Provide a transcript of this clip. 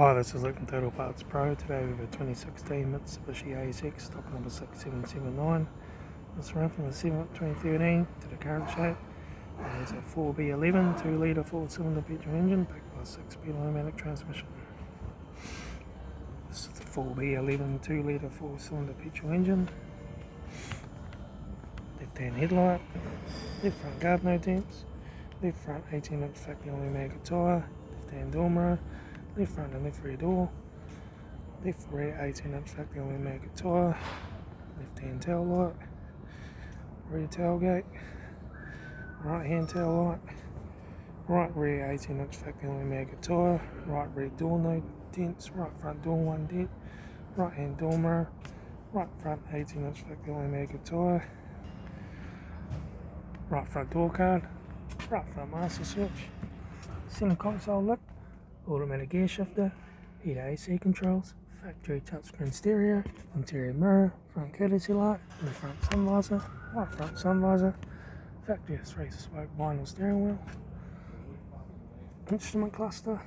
Hi, this is Luke from Total Parts Pro. Today we have a 2016 Mitsubishi ASX stock number 6779. This ran from the 7th 2013 to the current shape. It's a 4B11 2 litre 4-cylinder petrol engine backed by a 6-speed automatic transmission. This is the 4B11 2 litre 4-cylinder petrol engine. Left hand headlight, left front guard no dents, left front 18-inch factory only mega tyre, left hand door mirror, left front and left rear door, left rear 18-inch factory only mega tyre, left hand tail light, rear tailgate, right hand tail light, right rear 18-inch factory only mega tyre, right rear door no dents, right front door 1 dent, right hand door mirror, right front 18-inch factory only mega tyre, right front door card, right front master switch, center console lip, automatic gear shifter, heater AC controls, factory touchscreen stereo, interior mirror, front courtesy light, in the front sun visor, right front sun visor, factory 3-spoke vinyl steering wheel, instrument cluster,